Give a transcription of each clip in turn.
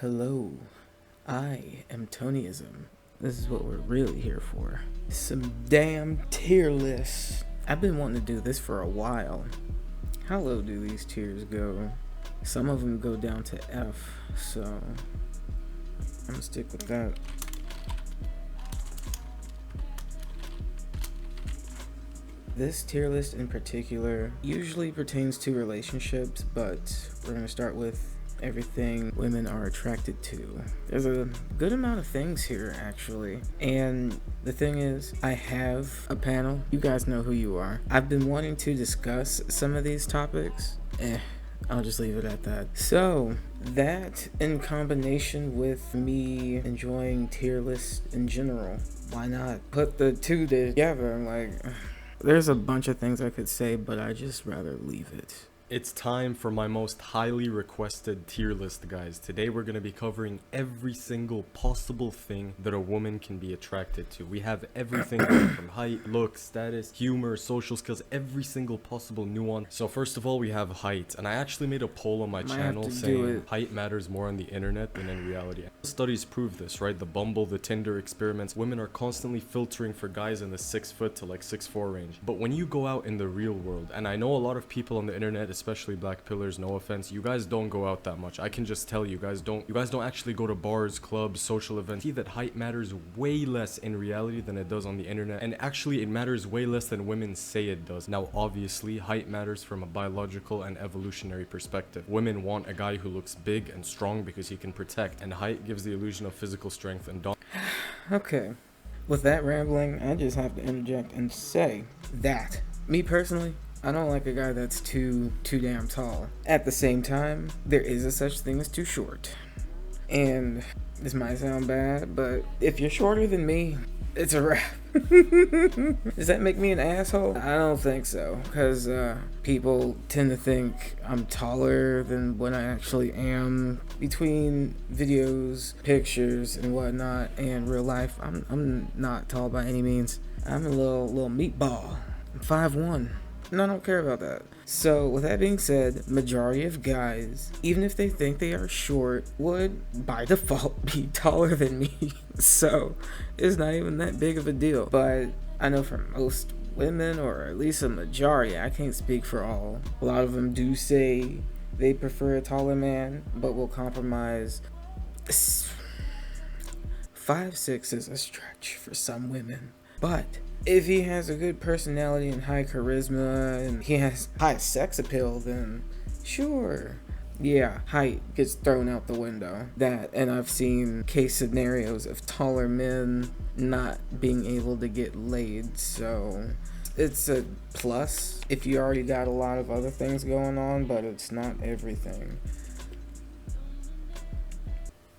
Hello, I am Tonism. This is what we're really here for. Some damn tier lists. I've been wanting to do this for a while. How low do these tiers go? Some of them go down to F, so I'm gonna stick with that. This tier list in particular usually pertains to relationships, but we're gonna start with everything women are attracted to. There's a good amount of things here, actually. And the thing is, I have a panel. You guys know who you are. I've been wanting to discuss some of these topics. I'll just leave it at that. So, that in combination with me enjoying tier lists in general, why not put the two together? There's a bunch of things I could say, but I just rather leave it. It's time for my most highly requested tier list, guys. Today we're going to be covering every single possible thing that a woman can be attracted to. We have everything from height, looks, status, humor, social skills, every single possible nuance. So first of all, we have height. And I actually made a poll on my channel saying height matters more on the internet than in reality. Studies prove this, right? The Bumble, the Tinder experiments. Women are constantly filtering for guys in the 6 foot to like 6'4" range. But when you go out in the real world, and I know a lot of people on the internet, especially black pillars, no offense, you guys don't go out that much. I can just tell you guys don't actually go to bars, clubs, social events. See that height matters way less in reality than it does on the internet, and actually it matters way less than women say it does. Now obviously height matters from a biological and evolutionary perspective. Women want a guy who looks big and strong because he can protect, and height gives the illusion of physical strength and Okay, with that rambling, I just have to interject and say that me personally, I don't like a guy that's too damn tall. At the same time, there is a such thing as too short. And this might sound bad, but if you're shorter than me, it's a wrap. Does that make me an asshole? I don't think so, because people tend to think I'm taller than what I actually am. Between videos, pictures, and whatnot, and real life, I'm not tall by any means. I'm a little meatball. I'm 5'1". No, I don't care about that. So, with that being said, majority of guys, even if they think they are short, would by default be taller than me. So, it's not even that big of a deal. But I know for most women, or at least a majority, I can't speak for all, a lot of them do say they prefer a taller man, but will compromise. 5'6" is a stretch for some women. But if he has a good personality and high charisma and he has high sex appeal, then sure. Yeah, height gets thrown out the window. That, and I've seen case scenarios of taller men not being able to get laid, so it's a plus if you already got a lot of other things going on, but it's not everything.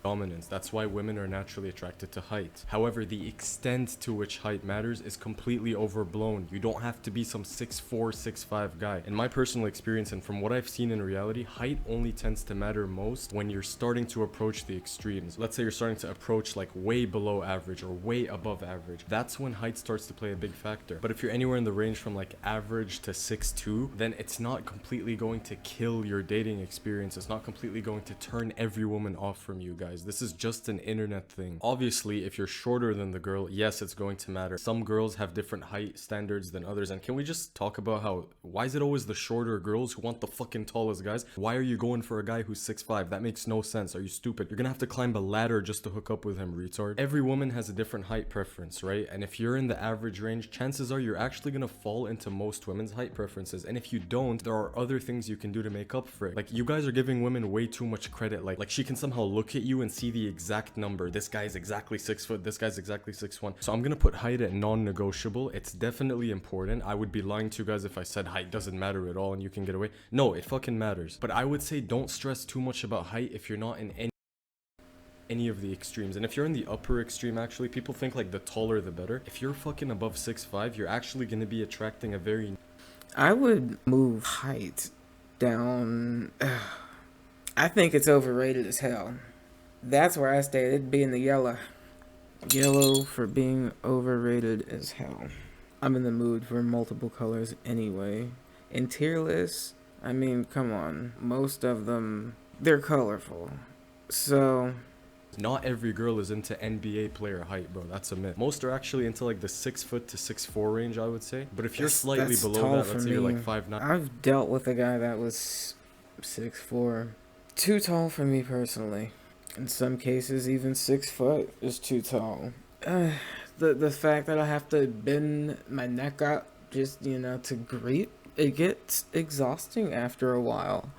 dominance. That's why women are naturally attracted to height. However, the extent to which height matters is completely overblown. You don't have to be some 6'4", 6'5" guy. In my personal experience and from what I've seen in reality, height only tends to matter most when you're starting to approach the extremes. Let's say you're starting to approach like way below average or way above average. That's when height starts to play a big factor. But if you're anywhere in the range from like average to 6'2", then it's not completely going to kill your dating experience. It's not completely going to turn every woman off from you guys. This is just an internet thing. Obviously, if you're shorter than the girl, yes, it's going to matter. Some girls have different height standards than others. And can we just talk about why is it always the shorter girls who want the fucking tallest guys? Why are you going for a guy who's 6'5"? That makes no sense. Are you stupid? You're gonna have to climb a ladder just to hook up with him, retard. Every woman has a different height preference, right? And if you're in the average range, chances are you're actually gonna fall into most women's height preferences. And if you don't, there are other things you can do to make up for it. Like, you guys are giving women way too much credit. Like she can somehow look at you and see the exact number. This guy is exactly 6 foot, this guy's exactly 6'1". So I'm gonna put height at non-negotiable. It's definitely important. I would be lying to you guys if I said height doesn't matter at all and you can get away. No, it fucking matters. But I would say don't stress too much about height if you're not in any of the extremes. And if you're in the upper extreme, actually, people think like the taller the better. If you're fucking above 6'5", you're actually gonna be attracting a very... I would move height down. I think it's overrated as hell. That's where I stay. It'd be in the yellow. Yellow for being overrated as hell. I'm in the mood for multiple colors anyway. In tier lists, I mean, come on. Most of them, they're colorful. So, Not every girl is into NBA player height, bro. That's a myth. Most are actually into like the 6 foot to 6'4" range, I would say. But if you're slightly that's below tall that, for let's say me. you're like 5'9". I've dealt with a guy that was 6'4". Too tall for me personally. In some cases, even 6 foot is too tall. The fact that I have to bend my neck up just, to greet, it gets exhausting after a while.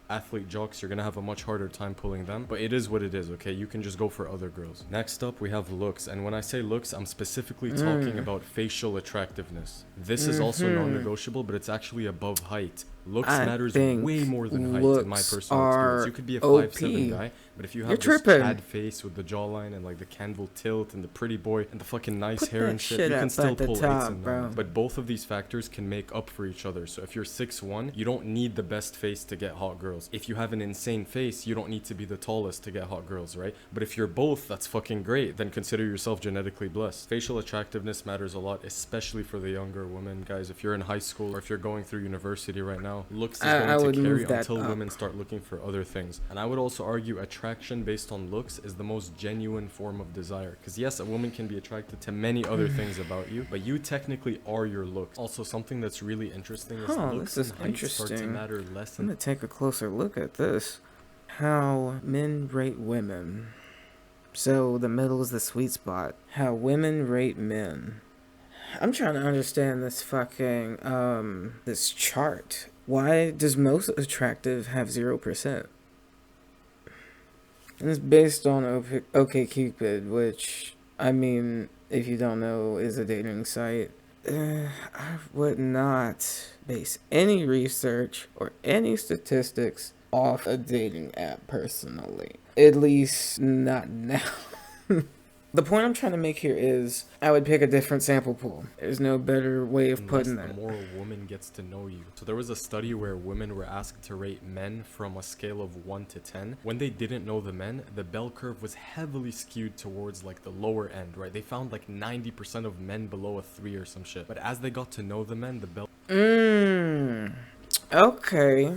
Athlete jocks, you're gonna have a much harder time pulling them, but it is what it is, okay? You can just go for other girls. Next up, we have looks, and when I say looks, I'm specifically talking about facial attractiveness. This is also non-negotiable, but it's actually above height. Looks I matters think way more than height, in my looks personal experience. are You could be a OP. 5'7" guy, but if you You're have this tripping. Chad face with the jawline and like the candle tilt and the pretty boy and the fucking nice Put hair that and shit, shit you can up still at the pull 8s top, and bro. 9s. But both of these factors can make up for each other. So if you're 6'1", you don't need the best face to get hot girls. If you have an insane face, you don't need to be the tallest to get hot girls, right? But if you're both, that's fucking great. Then consider yourself genetically blessed. Facial attractiveness matters a lot, especially for the younger women, guys. If you're in high school or if you're going through university right now, looks is going to carry until women start looking for other things. And I would also argue attraction based on looks is the most genuine form of desire. Because yes, a woman can be attracted to many other things about you, but you technically are your looks. Also, something that's really interesting is looks and height start to matter less. I'm gonna take a closer look at this. How men rate women. So the middle is the sweet spot. How women rate men. I'm trying to understand this fucking this chart. Why does most attractive have 0%? And it's based on OkCupid, which, I mean, if you don't know, is a dating site. I would not base any research or any statistics off a dating app personally. At least not now. The point I'm trying to make here is I would pick a different sample pool. There's no better way of putting that. The more a woman gets to know you. So there was a study where women were asked to rate men from a scale of 1 to 10. When they didn't know the men, the bell curve was heavily skewed towards like the lower end, right? They found like 90% of men below a 3 or some shit. But as they got to know the men, the bell... Okay.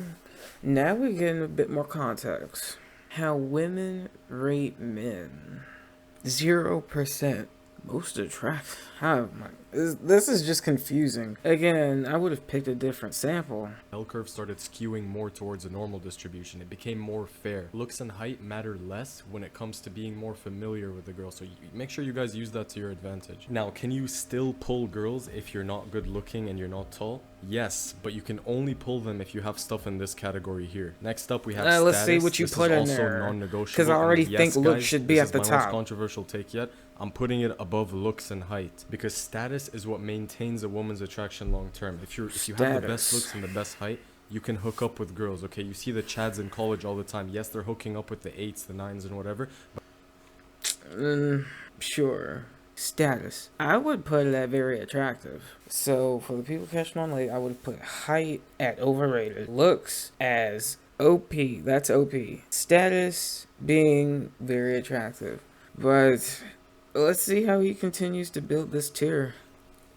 Now we're getting a bit more context. How women rate men. 0%. Most attractive. This is just confusing. Again, I would have picked a different sample. Bell curve started skewing more towards a normal distribution. It became more fair. Looks and height matter less when it comes to being more familiar with the girl. So make sure you guys use that to your advantage. Now, can you still pull girls if you're not good looking and you're not tall? Yes, but you can only pull them if you have stuff in this category here. Next up, we have status. Let's see what you put in there. Because I already think looks should be at the top. This is my most controversial take yet. I'm putting it above looks and height because status is what maintains a woman's attraction long term. If you have the best looks and the best height, you can hook up with girls. Okay, you see the chads in college all the time. Yes, they're hooking up with the 8s, the 9s, and whatever. Sure. Status. I would put it at very attractive. So for the people catching on late, I would put height at overrated. Looks as OP. That's OP. Status being very attractive. But let's see how he continues to build this tier.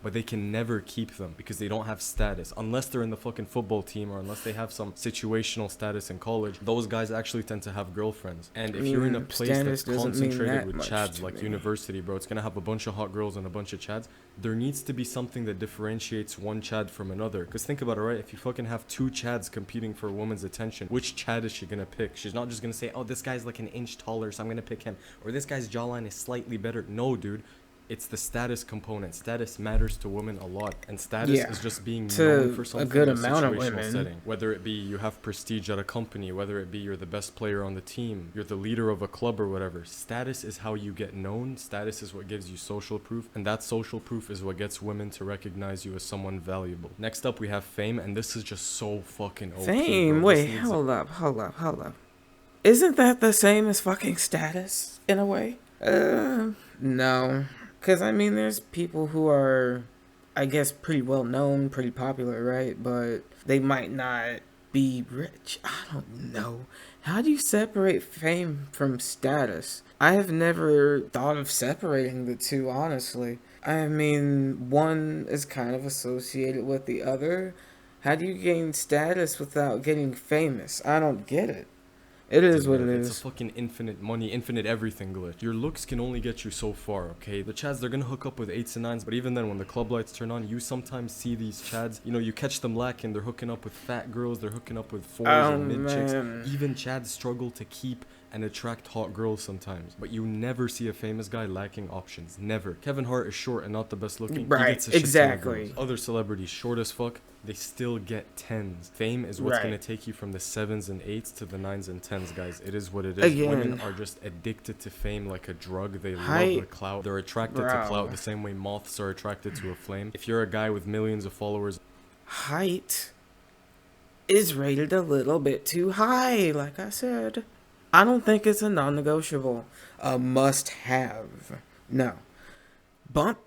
But they can never keep them because they don't have status. Unless they're in the fucking football team or unless they have some situational status in college, those guys actually tend to have girlfriends. And if you're in a place that's concentrated with chads like university, bro, it's gonna have a bunch of hot girls and a bunch of chads. There needs to be something that differentiates one chad from another. Because think about it, right? If you fucking have 2 chads competing for a woman's attention, which chad is she gonna pick? She's not just gonna say, oh, this guy's like an inch taller, so I'm gonna pick him. Or this guy's jawline is slightly better. No, dude. It's the status component. Status matters to women a lot, and status is just being known for something. A good amount of women. Setting. Whether it be you have prestige at a company, whether it be you're the best player on the team, you're the leader of a club or whatever. Status is how you get known. Status is what gives you social proof, and that social proof is what gets women to recognize you as someone valuable. Next up, we have fame, and this is just so fucking OP. Fame? Wait, hold up. Isn't that the same as fucking status in a way? No. Because, I mean, there's people who are, I guess, pretty well known, pretty popular, right? But they might not be rich. I don't know. How do you separate fame from status? I have never thought of separating the two, honestly. I mean, one is kind of associated with the other. How do you gain status without getting famous? I don't get it. It is what it It's a is. fucking infinite money, infinite everything glitch. Your looks can only get you so far, okay? The chads, they're gonna hook up with 8s and 9s, but even then, when the club lights turn on, you sometimes see these chads, you know, you catch them lacking, they're hooking up with fat girls, they're hooking up with 4s Oh or mid chicks. man. Even chads struggle to keep and attract hot girls sometimes, but you never see a famous guy lacking options. Never. Kevin Hart is short and not the best looking. Right, He gets a shit ton of exactly. girls. Other celebrities, short as fuck, they still get 10s. Fame is what's Right. gonna take you from the 7s and 8s to the 9s and 10s, guys. It is what it is. Women Again. are just addicted to fame like a drug. They love Height. the clout. They're attracted to Bro. clout the same way moths are attracted to a flame. If you're a guy with millions of followers, Height is rated a little bit too high, like I said. I don't think it's a non-negotiable. A must-have. No. Bump.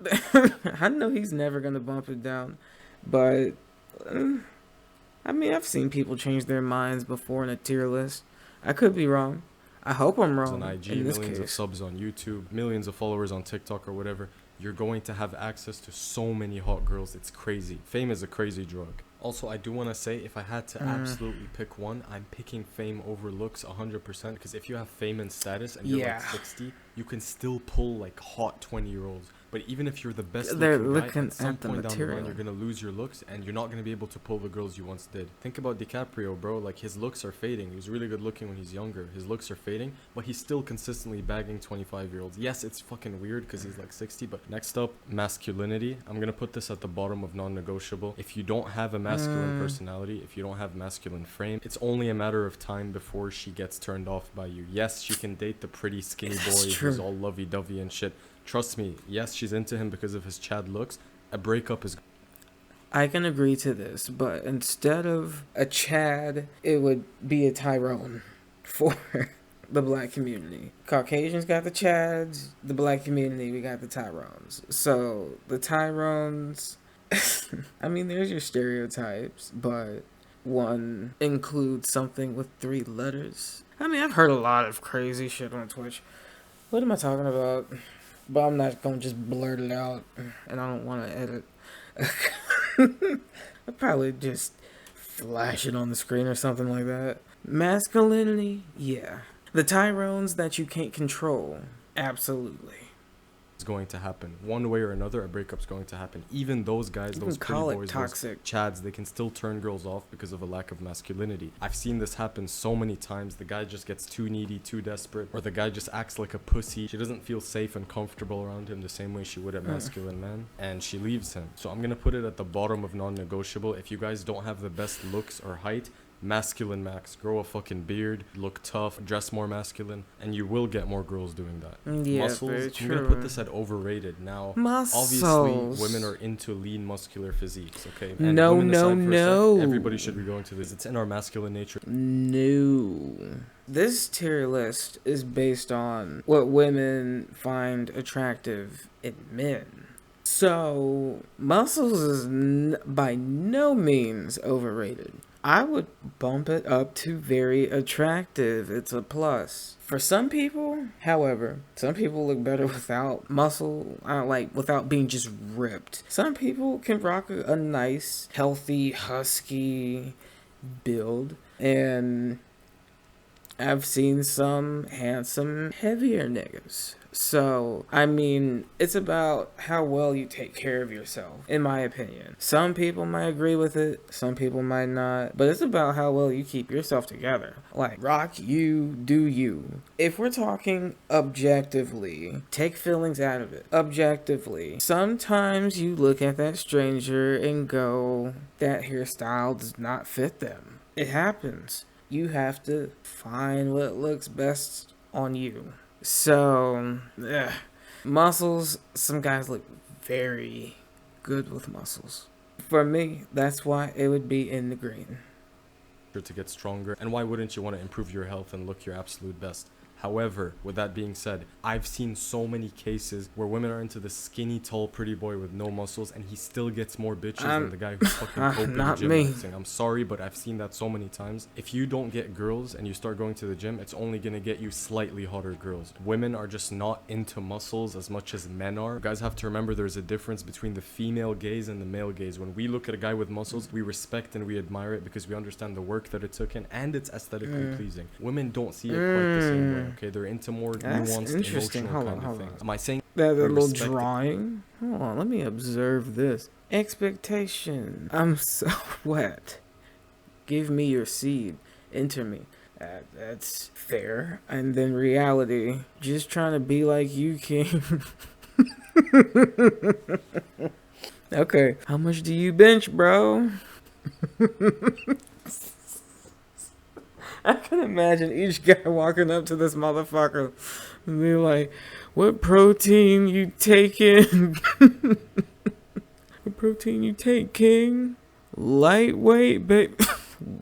I know he's never going to bump it down. But, I mean, I've seen people change their minds before in a tier list. I could be wrong. I hope I'm wrong on IG, in this millions of case. subs on YouTube, millions of followers on TikTok or whatever, you're going to have access to so many hot girls. It's crazy. Fame is a crazy drug. Also, I do want to say, if I had to absolutely pick one, I'm picking fame over looks 100%. Because if you have fame and status and you're Yeah. like 60, you can still pull like hot 20-year-olds. But even if you're the best They're looking guy, looking at some at the point down the material. line, you're going to lose your looks and you're not going to be able to pull the girls you once did. Think about DiCaprio, bro. Like, his looks are fading. He was really good looking when he's younger. His looks are fading, but he's still consistently bagging 25-year-olds. Yes, it's fucking weird because he's like 60, but next up, masculinity. I'm going to put this at the bottom of non-negotiable. If you don't have a masculine personality, if you don't have masculine frame, it's only a matter of time before she gets turned off by you. Yes, she can date the pretty skinny That's boy true. who's all lovey-dovey and shit. Trust me, yes, she's into him because of his Chad looks. A breakup is... I can agree to this, but instead of a Chad, it would be a Tyrone for the black community. Caucasians got the Chads, the black community, we got the Tyrones. So, the Tyrones, I mean, there's your stereotypes, but one includes something with 3 letters. I mean, I've heard a lot of crazy shit on Twitch. What am I talking about? But I'm not gonna just blurt it out, and I don't want to edit. I'll probably just flash it on the screen or something like that. Masculinity, yeah. The Tyrones that you can't control, absolutely. going to happen. One way or another, a breakup's going to happen. Even those guys, You those can pretty call it boys, toxic. those chads, they can still turn girls off because of a lack of masculinity. I've seen this happen so many times. The guy just gets too needy, too desperate, or the guy just acts like a pussy. She doesn't feel safe and comfortable around him the same way she would a masculine man, and she leaves him. So I'm gonna put it at the bottom of non-negotiable. If you guys don't have the best looks or height, masculine max, grow a fucking beard, look tough, dress more masculine, and you will get more girls doing that. Yeah, Muscles, very I'm gonna true. put this at overrated. Now, Muscles. obviously, women are into lean, muscular physiques, okay? And No, women no, aside for a no. sec, everybody should be going to this. It's in our masculine nature. No. This tier list is based on what women find attractive in men. So, muscles is by no means overrated. I would bump it up to very attractive. It's a plus. For some people, however, some people look better without muscle, without being just ripped. Some people can rock a nice, healthy, husky build. And I've seen some handsome, heavier niggas. So, I mean, it's about how well you take care of yourself, in my opinion. Some people might agree with it, some people might not, but it's about how well you keep yourself together. Like, rock you, do you. If we're talking objectively, take feelings out of it. Objectively, sometimes you look at that stranger and go, that hairstyle does not fit them. It happens. You have to find what looks best on you. So, muscles, some guys look very good with muscles. For me, that's why it would be in the green. To get stronger, and why wouldn't you want to improve your health and look your absolute best? However, with that being said, I've seen so many cases where women are into the skinny, tall, pretty boy with no muscles, and he still gets more bitches than the guy who's fucking coping not gym me. maxing. I'm sorry, but I've seen that so many times. If you don't get girls and you start going to the gym, it's only gonna get you slightly hotter girls. Women are just not into muscles as much as men are. You guys have to remember there's a difference between the female gaze and the male gaze. When we look at a guy with muscles, we respect and we admire it because we understand the work that it took in and it's aesthetically pleasing. Women don't see it quite the same way, okay? They're into more nuanced, emotional kind of things. Am I saying that little respect drawing? Hold on, let me observe this. Expectation. I'm so wet. Give me your seed. Enter me. That's fair. And then reality. Just trying to be like you, King. Okay. How much do you bench, bro? I can imagine each guy walking up to this motherfucker and be like, what protein you taking? What protein you take, King? Lightweight, babe.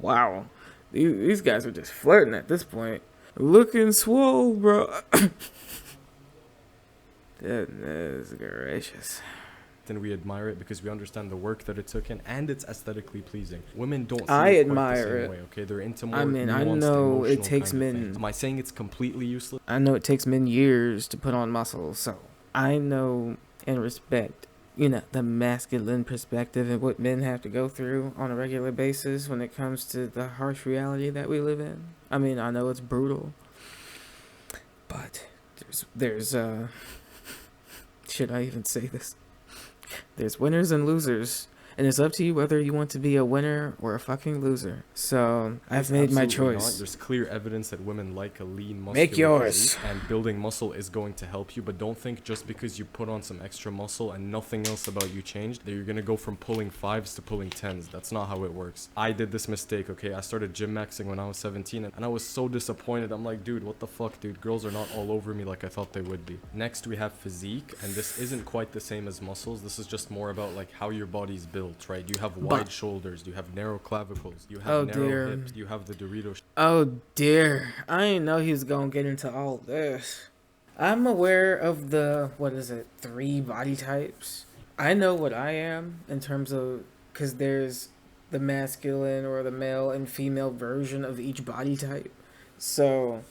Wow. These guys are just flirting at this point. Looking swole, bro. Goodness gracious. and we admire it because we understand the work that it took in and it's aesthetically pleasing. Women don't see I it admire quite the same it. way, okay? They're into more I mean, I nuanced, know it emotional takes kind of men. things. Am I saying it's completely useless? I know it takes men years to put on muscle, so I know and respect, the masculine perspective and what men have to go through on a regular basis when it comes to the harsh reality that we live in. I mean, I know it's brutal, but there's should I even say this? There's winners and losers, and it's up to you whether you want to be a winner or a fucking loser. So I've made my choice. Not. There's clear evidence that women like a lean, muscular Make yours. physique, and building muscle is going to help you. But don't think just because you put on some extra muscle and nothing else about you changed that you're gonna go from pulling 5s to pulling 10s. That's not how it works. I did this mistake. Okay, I started gym maxing when I was 17, and I was so disappointed. I'm like, dude, what the fuck, dude? Girls are not all over me like I thought they would be. Next, we have physique, and this isn't quite the same as muscles. This is just more about like how your body's built, right? You have wide shoulders, you have narrow clavicles, you have narrow hips, you have the Dorito. Oh dear, I didn't know he was gonna get into all this. I'm aware of the 3 body types. I know what I am in terms of, because there's the masculine or the male and female version of each body type. So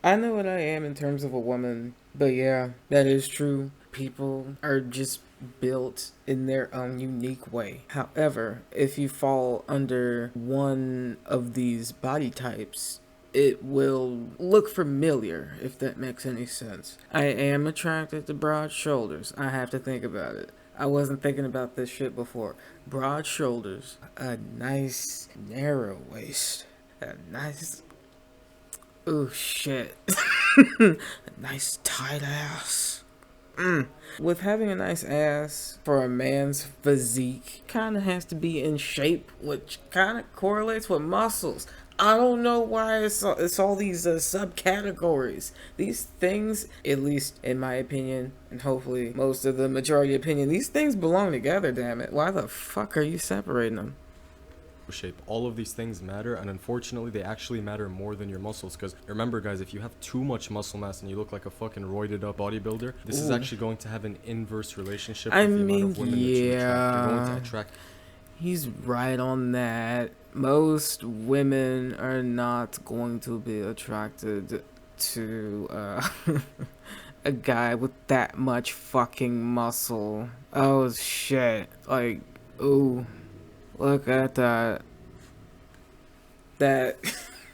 I know what I am in terms of a woman. But yeah, that is true. People are just built in their own unique way. However, if you fall under one of these body types, it will look familiar, if that makes any sense. I am attracted to broad shoulders. I have to think about it. I wasn't thinking about this shit before. Broad shoulders, a nice narrow waist, a nice... ooh, shit. A nice tight ass. With having a nice ass for a man's physique, kind of has to be in shape, which kind of correlates with muscles. I don't know why it's all these subcategories. These things, at least in my opinion, and hopefully most of the majority opinion, these things belong together, damn it. Why the fuck are you separating them? Shape. All of these things matter, and unfortunately they actually matter more than your muscles, because remember guys, if you have too much muscle mass and you look like a fucking roided up bodybuilder, this is actually going to have an inverse relationship with the amount of women that you attract. You're going to attract. He's right on that. Most women are not going to be attracted to a guy with that much fucking muscle. Oh shit. Like, ooh. Look at that.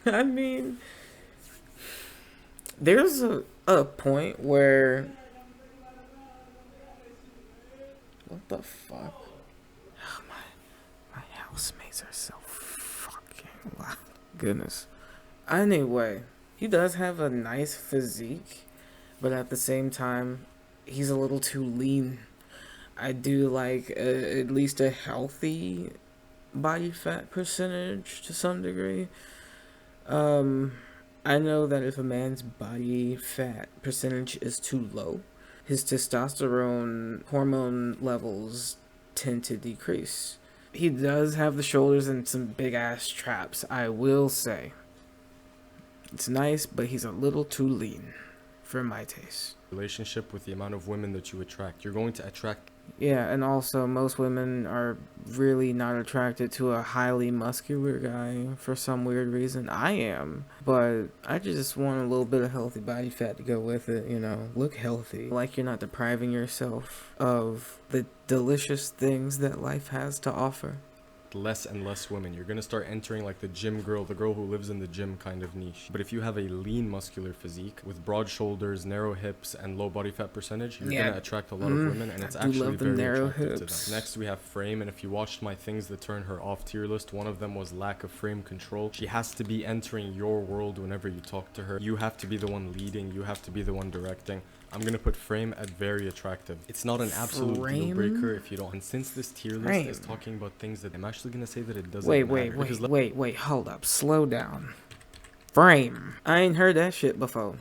I mean, there's a point where... what the fuck? Oh, my housemates are so fucking loud. Goodness. Anyway, he does have a nice physique, but at the same time, he's a little too lean. I do like at least a healthy body fat percentage to some degree. I know that if a man's body fat percentage is too low, his testosterone hormone levels tend to decrease. He does have the shoulders and some big ass traps, I will say. It's nice, but he's a little too lean for my taste. Relationship with the amount of women that you attract. You're going to attract. Yeah, and also most women are really not attracted to a highly muscular guy for some weird reason. I am, but I just want a little bit of healthy body fat to go with it, you know. Look healthy. Like you're not depriving yourself of the delicious things that life has to offer. Less and less women. You're gonna start entering like the gym girl, the girl who lives in the gym kind of niche. But if you have a lean muscular physique with broad shoulders, narrow hips, and low body fat percentage, you're gonna attract a lot of women, and it's actually very attractive to them. Next we have frame, and if you watched my things that turn her off tier list, one of them was lack of frame control. She has to be entering your world whenever you talk to her. You have to be the one leading, you have to be the one directing. I'm gonna put frame at very attractive. It's not an absolute deal breaker if you don't. And since this tier list is talking about things that I'm actually gonna say that it doesn't matter. Wait, hold up, slow down. Frame. I ain't heard that shit before.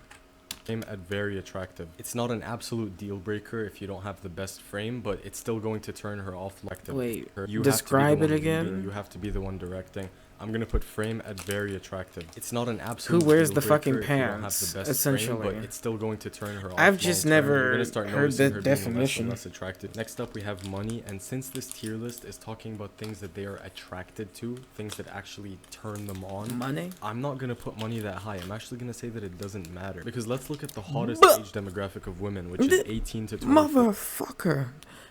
Frame at very attractive. It's not an absolute deal breaker if you don't have the best frame, but it's still going to turn her off. Wait, describe it again. You have to be the one directing. I'm gonna put frame at very attractive. It's not an absolute. Who wears the fucking pants? Essentially, frame, but it's still going to turn her off. I've just never heard the definition. Less attractive. Next up, we have money, and since this tier list is talking about things that they are attracted to, things that actually turn them on. Money. I'm not gonna put money that high. I'm actually gonna say that it doesn't matter because let's look at the hottest age demographic of women, which is 18 to 24. Motherfucker,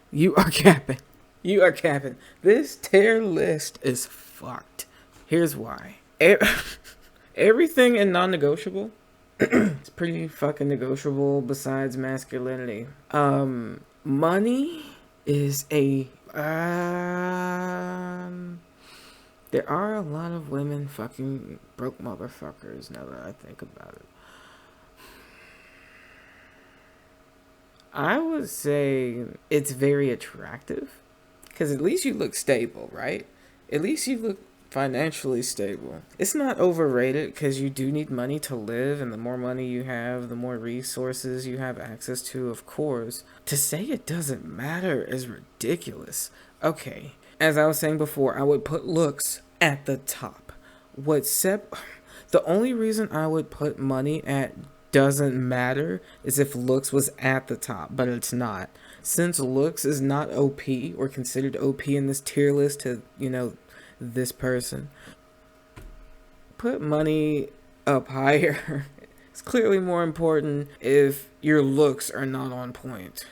you are capping. You are capping. This tier list is fucked. Here's why. Everything in non-negotiable it's pretty fucking negotiable besides masculinity. Money is a there are a lot of women fucking broke motherfuckers now that I think about it. I would say it's very attractive because at least you look stable, right? At least you look financially stable. It's not overrated because you do need money to live, and the more money you have, the more resources you have access to, of course. To say it doesn't matter is ridiculous. Okay, as I was saying before, I would put looks at the top. The only reason I would put money at doesn't matter is if looks was at the top, but it's not. Since looks is not OP or considered OP in this tier list to, this person, put money up higher. It's clearly more important if your looks are not on point.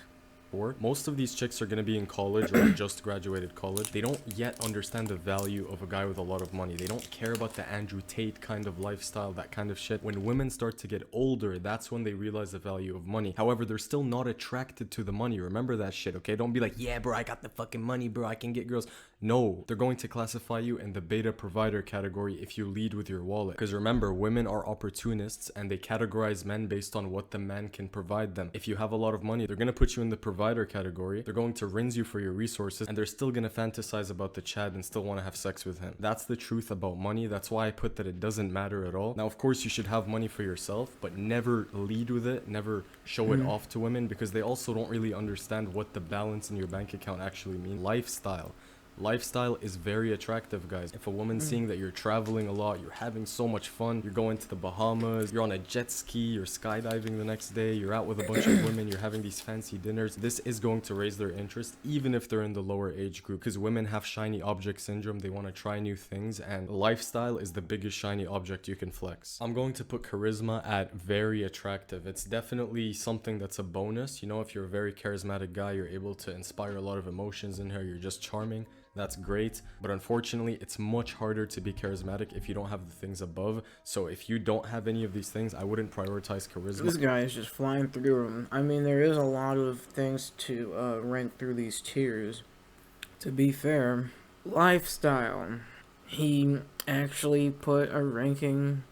Most of these chicks are going to be in college or just graduated college. They don't yet understand the value of a guy with a lot of money. They don't care about the Andrew Tate kind of lifestyle, that kind of shit. When women start to get older, that's when they realize the value of money. However, they're still not attracted to the money. Remember that shit, okay? Don't be like, yeah, bro, I got the fucking money, bro. I can get girls. No, they're going to classify you in the beta provider category if you lead with your wallet. Because remember, women are opportunists and they categorize men based on what the man can provide them. If you have a lot of money, they're going to put you in the provider category. They're going to rinse you for your resources, and they're still going to fantasize about the Chad and still want to have sex with him. That's the truth about money. That's why I put that it doesn't matter at all. Now, of course, you should have money for yourself, but never lead with it. Never show it off to women because they also don't really understand what the balance in your bank account actually means. Lifestyle is very attractive, guys. If a woman's seeing that you're traveling a lot, you're having so much fun, you're going to the Bahamas, you're on a jet ski, you're skydiving the next day, you're out with a bunch of women, you're having these fancy dinners, this is going to raise their interest, even if they're in the lower age group. Because women have shiny object syndrome, they want to try new things, and lifestyle is the biggest shiny object you can flex. I'm going to put charisma at very attractive. It's definitely something that's a bonus. If you're a very charismatic guy, you're able to inspire a lot of emotions in her, you're just charming. That's great, but unfortunately, it's much harder to be charismatic if you don't have the things above. So if you don't have any of these things, I wouldn't prioritize charisma. This guy is just flying through them. I mean, there is a lot of things to rank through these tiers. To be fair, lifestyle. He actually put a ranking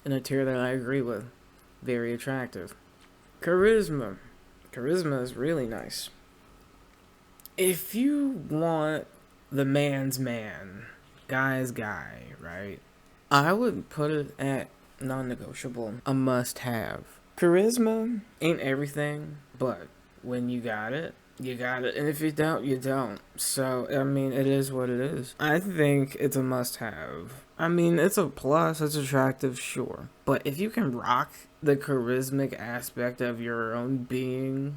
in a tier that I agree with. Very attractive. Charisma. Charisma is really nice. If you want the man's man, guy's guy, right? I would put it at non-negotiable, a must-have. Charisma ain't everything, but when you got it, You got it. And if you don't, you don't. So, I mean, it is what it is. I think it's a must have. I mean, it's a plus, it's attractive, sure. But if you can rock the charismatic aspect of your own being,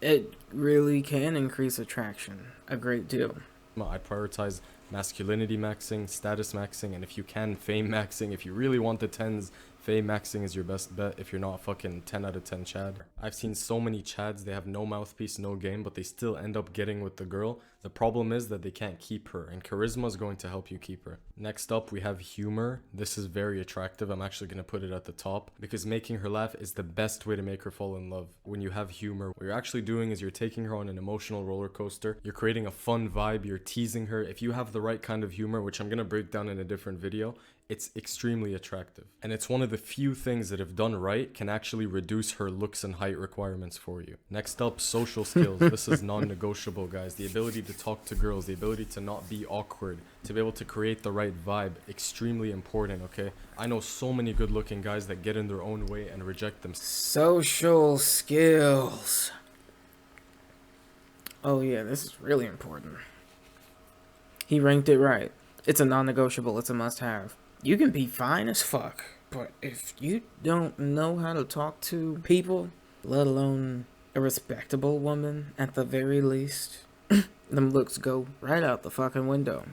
it really can increase attraction a great deal. I prioritize masculinity maxing, status maxing, and if you can, fame maxing. If you really want the tens, fame maxing is your best bet if you're not fucking 10 out of 10 Chad. I've seen so many Chads, they have no mouthpiece, no game, but they still end up getting with the girl. The problem is that they can't keep her, and charisma is going to help you keep her. Next up, we have humor. This is very attractive. I'm actually going to put it at the top because making her laugh is the best way to make her fall in love. When you have humor, what you're actually doing is you're taking her on an emotional roller coaster. You're creating a fun vibe. You're teasing her. If you have the right kind of humor, which I'm going to break down in a different video, it's extremely attractive. And it's one of the few things that, if done right, can actually reduce her looks and height requirements for you. Next up, social skills. This is non-negotiable, guys. The ability to talk to girls, the ability to not be awkward, to be able to create the right vibe, extremely important, okay? I know so many good-looking guys that get in their own way and reject them. Social skills. Oh yeah, this is really important. He ranked it right. It's a non-negotiable, it's a must-have. You can be fine as fuck, but if you don't know how to talk to people, let alone a respectable woman at the very least, them looks go right out the fucking window.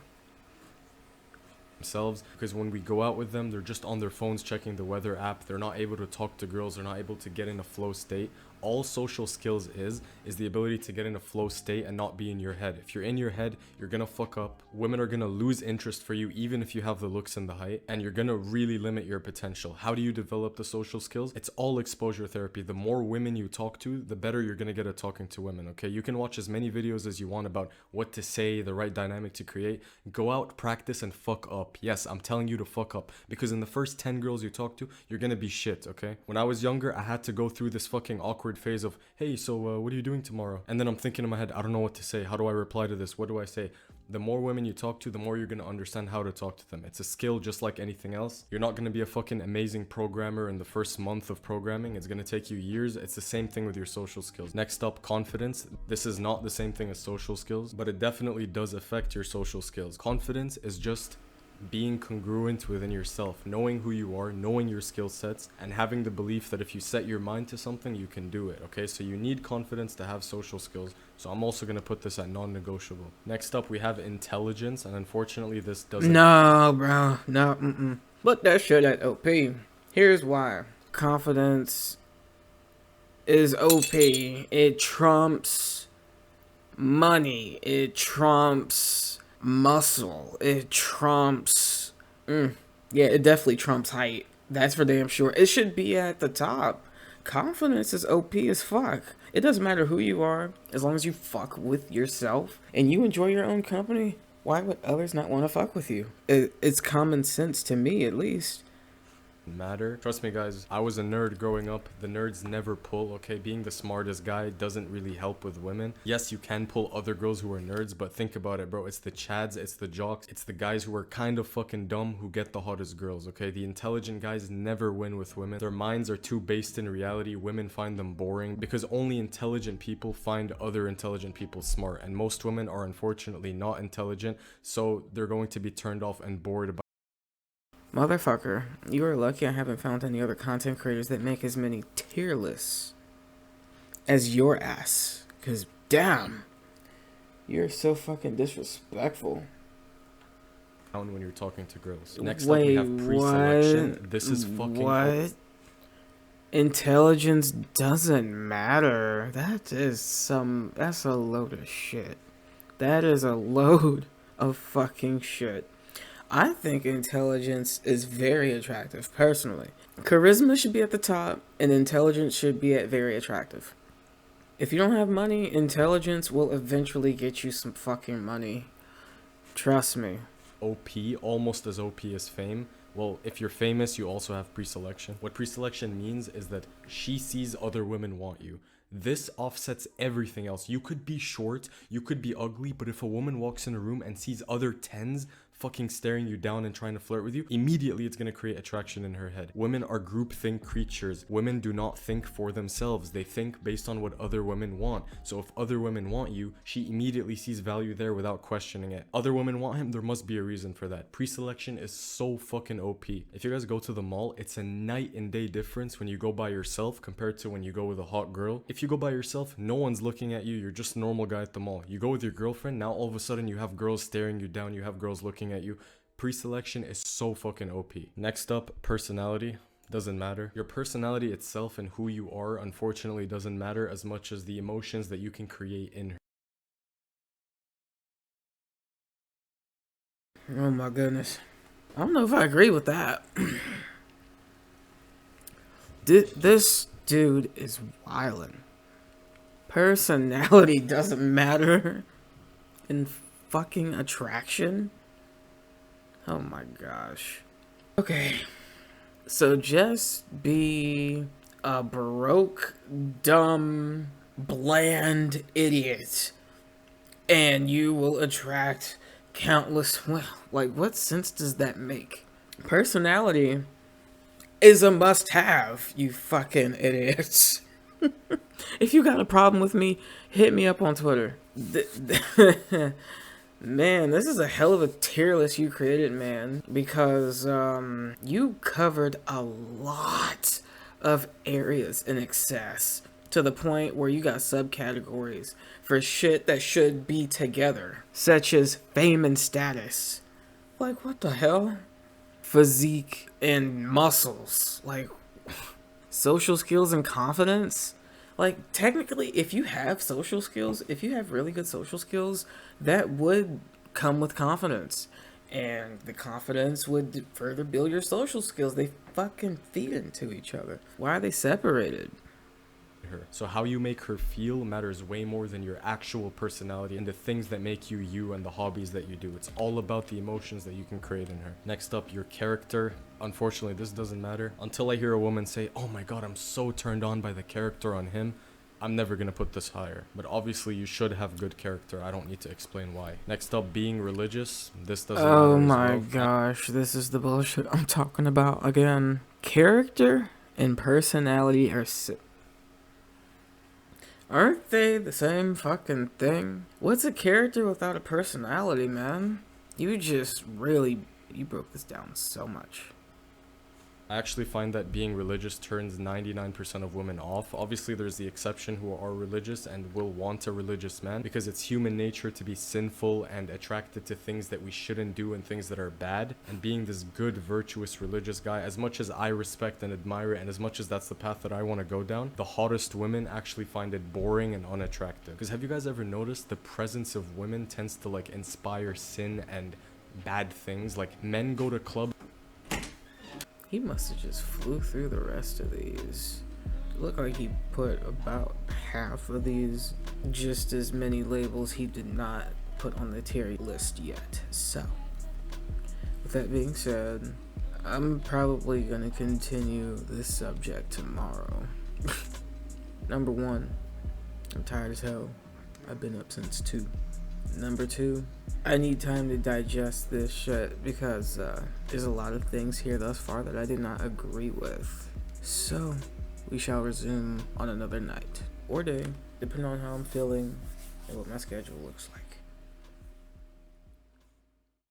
Themselves, because when we go out with them, they're just on their phones checking the weather app. They're not able to talk to girls. They're not able to get in a flow state. All social skills is the ability to get in a flow state and not be in your head. If you're in your head, you're gonna fuck up. Women are gonna lose interest for you even if you have the looks and the height, and you're gonna really limit your potential. How do you develop the social skills? It's all exposure therapy. The more women you talk to, the better you're gonna get at talking to women, okay? You can watch as many videos as you want about what to say, the right dynamic to create. Go out, practice, and fuck up. Yes, I'm telling you to fuck up, because in the first 10 girls you talk to, you're gonna be shit, okay? When I was younger, I had to go through this fucking awkward phase of, hey, so what are you doing tomorrow? And then I'm thinking in my head, I don't know what to say. How do I reply to this? What do I say? The more women you talk to, the more you're going to understand how to talk to them. It's a skill just like anything else. You're not going to be a fucking amazing programmer in the first month of programming. It's going to take you years. It's the same thing with your social skills. Next up, confidence. This is not the same thing as social skills, but it definitely does affect your social skills. Confidence is just being congruent within yourself, knowing who you are, knowing your skill sets, and having the belief that if you set your mind to something, you can do it, okay? So you need confidence to have social skills. So I'm also going to put this at non-negotiable. Next up, we have intelligence, and unfortunately this doesn't... No, bro. No, Put that shit at OP. Here's why. Confidence is OP. It trumps money. It trumps muscle. It trumps yeah, it definitely trumps height. That's for damn sure. It should be at the top. Confidence is OP as fuck. It doesn't matter who you are, as long as you fuck with yourself and you enjoy your own company. Why would others not want to fuck with you? It's common sense to me, at least. Matter. Trust me, guys, I was a nerd growing up. The nerds never pull, okay? Being the smartest guy doesn't really help with women. Yes, you can pull other girls who are nerds, but think about it, bro. It's the chads, it's the jocks, it's the guys who are kind of fucking dumb who get the hottest girls, okay? The intelligent guys never win with women. Their minds are too based in reality. Women find them boring because only intelligent people find other intelligent people smart, and most women are unfortunately not intelligent, so they're going to be turned off and bored by... Motherfucker, you are lucky I haven't found any other content creators that make as many tier lists as your ass. Cause damn, you're so fucking disrespectful. When you're talking to girls. Next up, we have pre-selection. What? This is fucking... What? Intelligence doesn't matter. That's a load of shit. That is a load of fucking shit. I think intelligence is very attractive, personally. Charisma should be at the top, and intelligence should be at very attractive. If you don't have money, intelligence will eventually get you some fucking money. Trust me. OP, almost as OP as fame. Well, if you're famous, you also have pre-selection. What pre-selection means is that she sees other women want you. This offsets everything else. You could be short, you could be ugly, but if a woman walks in a room and sees other 10s fucking staring you down and trying to flirt with you, immediately it's gonna create attraction in her head. Women are groupthink creatures. Women do not think for themselves. They think based on what other women want. So if other women want you, she immediately sees value there without questioning it. Other women want him, there must be a reason for that. Pre-selection is so fucking OP. If you guys go to the mall, it's a night and day difference when you go by yourself compared to when you go with a hot girl. If you go by yourself, no one's looking at you. You're just a normal guy at the mall. You go with your girlfriend, now all of a sudden you have girls staring you down. You have girls looking at you. Pre-selection is so fucking OP. Next up, personality. Doesn't matter. Your personality itself and who you are, unfortunately, doesn't matter as much as the emotions that you can create in her. Oh my goodness. I don't know if I agree with that. This dude is wildin'. Personality doesn't matter in fucking attraction? Oh my gosh. Okay. So just be a broke, dumb, bland idiot, and you will attract countless. Well, like, what sense does that make? Personality is a must-have, you fucking idiots. If you got a problem with me, hit me up on Twitter. Man, this is a hell of a tier list you created, man, because you covered a lot of areas in excess to the point where you got subcategories for shit that should be together, such as fame and status. Like, what the hell? Physique and muscles. Like, social skills and confidence. Like, technically, if you have social skills, if you have really good social skills, that would come with confidence. And the confidence would further build your social skills. They fucking feed into each other. Why are they separated? Her. So how you make her feel matters way more than your actual personality and the things that make you you and the hobbies that you do. It's all about the emotions that you can create in her. Next up, your character. Unfortunately, this doesn't matter. Until I hear a woman say, oh my god, I'm so turned on by the character on him, I'm never gonna put this higher. But obviously you should have good character. I don't need to explain why. Next up, being religious. This doesn't matter. Oh my gosh, this is the bullshit I'm talking about again. Character and personality aren't they the same fucking thing? What's a character without a personality, man? You broke this down so much. I actually find that being religious turns 99% of women off. Obviously, there's the exception who are religious and will want a religious man because it's human nature to be sinful and attracted to things that we shouldn't do and things that are bad. And being this good, virtuous, religious guy, as much as I respect and admire it and as much as that's the path that I want to go down, the hottest women actually find it boring and unattractive. Because have you guys ever noticed the presence of women tends to like inspire sin and bad things? Like men go to clubs. He must have just flew through the rest of these. Looked like he put about half of these, just as many labels he did not put on the tier list yet. So, with that being said, I'm probably gonna continue this subject tomorrow. Number 1, I'm tired as hell. I've been up since 2. Number 2, I need time to digest this shit because there's a lot of things here thus far that I did not agree with. So, we shall resume on another night or day, depending on how I'm feeling and what my schedule looks like.